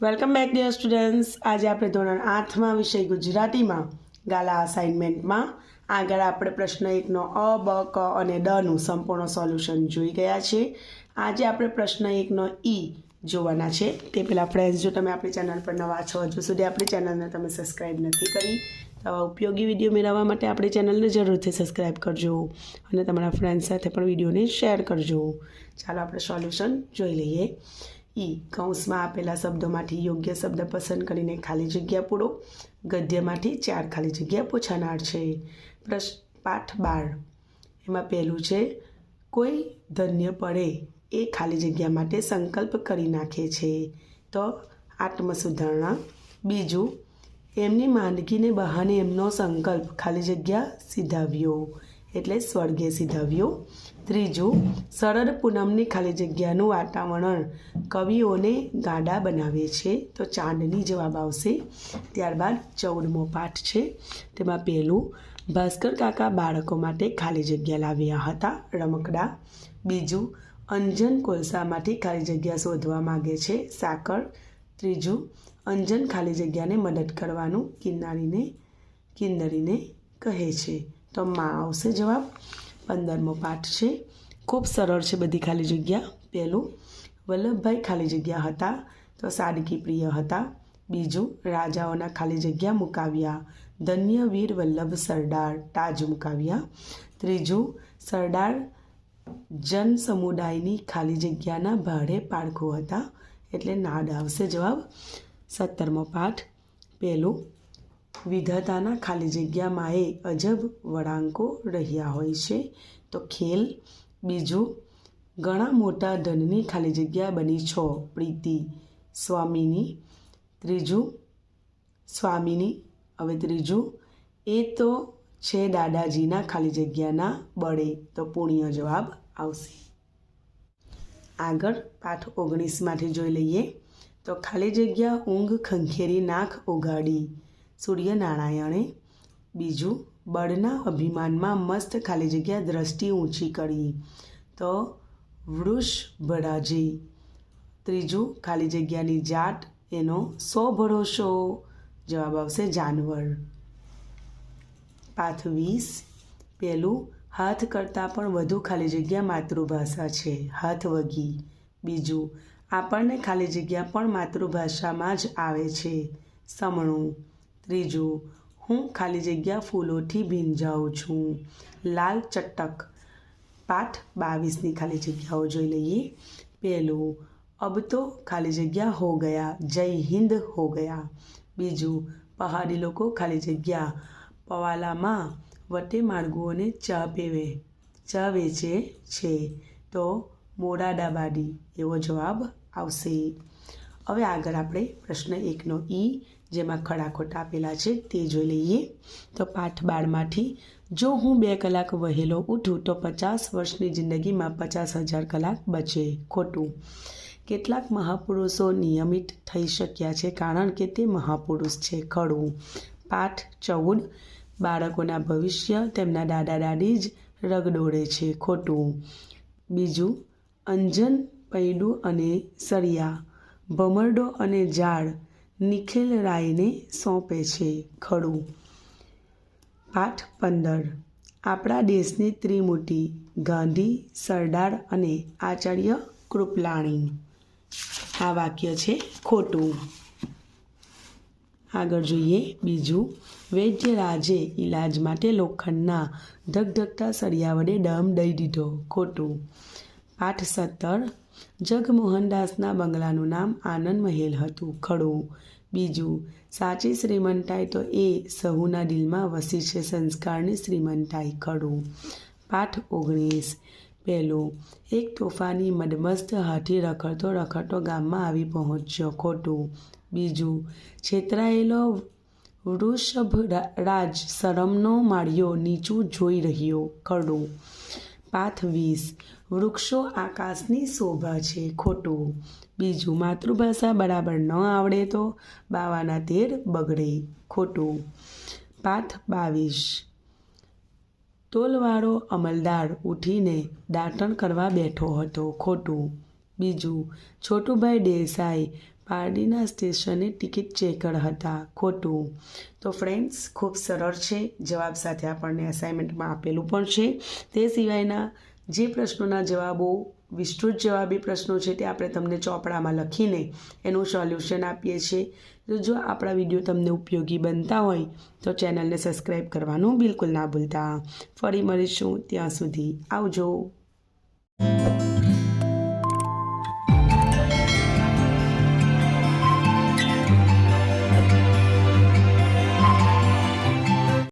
Welcome back dear students. આજે આપણે ધોરણ 8માં વિષય ગુજરાતીમાં ગાલા અસાઇનમેન્ટમાં આગળ આપણે પ્રશ્ન 1નો અ, બ, ક અને ડનું સંપૂર્ણ સોલ્યુશન જોઈ ગયા છે। આજે આપણે પ્રશ્ન 1નો ઈ જોવાના છે। તે પહેલાં ફ્રેન્ડ્સ, જો તમે આપણી ચેનલ પર નવા છો, હજુ સુધી આપણી ચેનલને તમે સબસ્ક્રાઈબ નથી કરી તો ઉપયોગી વિડીયો મેળવવા માટે આપણી ચેનલને જરૂરથી સબસ્ક્રાઈબ કરજો અને તમારા ફ્રેન્ડ્સ સાથે પણ વિડીયોને શેર કરજો। ચાલો આપણે સોલ્યુશન જોઈ લઈએ। ઈ કૌંસમાં આપેલા શબ્દોમાંથી યોગ્ય શબ્દ પસંદ કરીને ખાલી જગ્યા પૂરો। ગદ્યમાંથી 4 ખાલી જગ્યા પૂછાનાર છે। પાઠ 12 એમાં પહેલું છે, કોઈ ધન્ય પડે એ ખાલી જગ્યા માટે સંકલ્પ કરી નાખે છે તો આત્મસુધારણા। બીજું, એમની માંદગીને બહાને એમનો સંકલ્પ ખાલી જગ્યા સીધાવ્યો એટલે સ્વર્ગે સીધાવ્યો। ત્રીજું, સરળ પૂનમની ખાલી જગ્યાનું વાતાવરણ કવિઓને ગાડા બનાવે છે તો ચાંદની જવાબ આવશે। ત્યારબાદ 14મો પાઠ છે, તેમાં પહેલું, ભાસ્કર કાકા બાળકો માટે ખાલી જગ્યા લાવ્યા હતા રમકડા। બીજું, અંજન કોલસામાંથી ખાલી જગ્યા શોધવા માગે છે સાકર। ત્રીજું, અંજન ખાલી જગ્યાને મદદ કરવાનું કિન્નરીને કહે છે તો માં આવશે જવાબ। 15મો પાઠ છે, ખૂબ સરળ છે બધી ખાલી જગ્યા। પહેલું, વલ્લભભાઈ ખાલી જગ્યા હતા તો સાદગી પ્રિય હતા। બીજું, રાજાઓના ખાલી જગ્યા મુકાવ્યા, ધન્ય વીર વલ્લભ સરદાર તાજ મુકાવ્યા। ત્રીજું, સરદાર જન સમુદાયની ખાલી જગ્યાના ભાડે પારખો હતા એટલે નાદ આવશે જવાબ। 17મો પાઠ, પહેલું, વિધાતાના ખાલી જગ્યામાં અજબ વળાંકો રહ્યા હોય છે તો ખેલ। બીજું, ઘણા મોટા ધનની ખાલી જગ્યા બની છો પ્રીતિ સ્વામીની। ત્રીજું, એ તો છે દાદાજીના ખાલી જગ્યાના બળે તો પુણ્ય જવાબ આવશે। આગળ પાઠ 19માંથી જોઈ લઈએ તો ખાલી જગ્યા ઊંઘ ખંખેરી નાખ ઉગાડી સૂર્યનારાયણે। બીજું, બળના અભિમાનમાં મસ્ત ખાલી જગ્યા દ્રષ્ટિ ઊંચી કરી તો વૃષભરાજે। ત્રીજું, ખાલી જગ્યાની જાત એનો 100 ભરોસો જવાબ આવશે જાનવર। પાઠ 20, પહેલું, હાથ કરતાં પણ વધુ ખાલી જગ્યા માતૃભાષા છે હાથવગી। બીજું, આપણને ખાલી જગ્યા પણ માતૃભાષામાં જ આવે છે સમણું। ત્રીજું, હું ખાલી જગ્યા ફૂલોથી ભીંજાઉં છું લાલ ચટક। પાઠ 22ની ખાલી જગ્યાઓ જોઈ લઈએ। પહેલું, અબ તો ખાલી જગ્યા હો ગયા જય હિન્દ હો ગયા। બીજું, પહાડી લોકો ખાલી જગ્યા પવાલામાં વટે માર્ગોને ચા વેચે છે તો મોરાદાબાદી એવો જવાબ આવશે। હવે આગળ આપણે પ્રશ્ન 1નો ઈ જેમાં ખડા ખોટા આપેલા છે તે જોઈ લઈએ તો પાઠ 12માંથી, જો હું 2 કલાક વહેલો ઉઠું તો 50 વર્ષની જિંદગીમાં 50,000 કલાક બચે ખોટું। કેટલાક મહાપુરુષો નિયમિત થઈ શક્યા છે કારણ કે તે મહાપુરુષ છે ખરું। પાઠ 14, બાળકોના ભવિષ્ય તેમના દાદા દાદી જ રગડોળે છે ખોટું। બીજું, અંજન પૈડું અને સળિયા ભમરડો અને ઝાડ નિખિલ રાયને સોંપે છે ખરું। પાઠ 15, આપણા દેશની ત્રિમૂર્તિ ગાંધી, સરદાર અને આચાર્ય કૃપલાણી। આ વાક્ય છે ખોટું। આગળ જોઈએ બીજું, વૈદ્યરાજે ઈલાજ માટે લોખંડના ધગધગતા સળિયા વડે દમ દઈ દીધો ખોટું। પાઠ 17, જગમોહનદાસના બંગલાનું નામ આનંદ મહેલ હતું ખરું। બીજું, સાચી શ્રીમંતાઈ તો એ સહુના દિલમાં વસી છે સંસ્કારની શ્રીમંતાઈ ખરું। પાઠ 19, પહેલું, એક તોફાની મદમસ્ત હાથી રખડતો ગામમાં આવી પહોંચ્યો ખોટું। બીજું, છેતરાયેલો વૃષભરાજ શરમનો માળિયો નીચું જોઈ રહ્યો ખરું। પાઠ 20, વૃક્ષો આકાશની શોભા છે ખોટું। બીજું, માતૃભાષા બરાબર ન આવડે તો બાવાના તેર બગડે ખોટું। પાઠ 22, તોલવાળો અમલદાર ઉઠીને દાંતણ કરવા બેઠો હતો ખોટું। બીજું, છોટુભાઈ દેસાઈ પારડીના સ્ટેશને ટિકિટ ચેકર હતા. ખોટું. તો ફ્રેન્ડ્સ, ખૂબ સરળ છે. જવાબ સાથે આપણને અસાઇનમેન્ટમાં આપેલું પણ છે. તે સિવાયના જે પ્રશ્નોના જવાબો, વિસ્તૃત જવાબી પ્રશ્નો છે તે આપણે તમને ચોપડામાં લખીને એનું સોલ્યુશન આપીએ છીએ. તો જો આપણા વિડીયો તમને ઉપયોગી બનતા હોય તો ચેનલને સબસ્ક્રાઈબ કરવાનું બિલકુલ ના ભૂલતા. ફરી મળીશું. ત્યાં સુધી આવજો.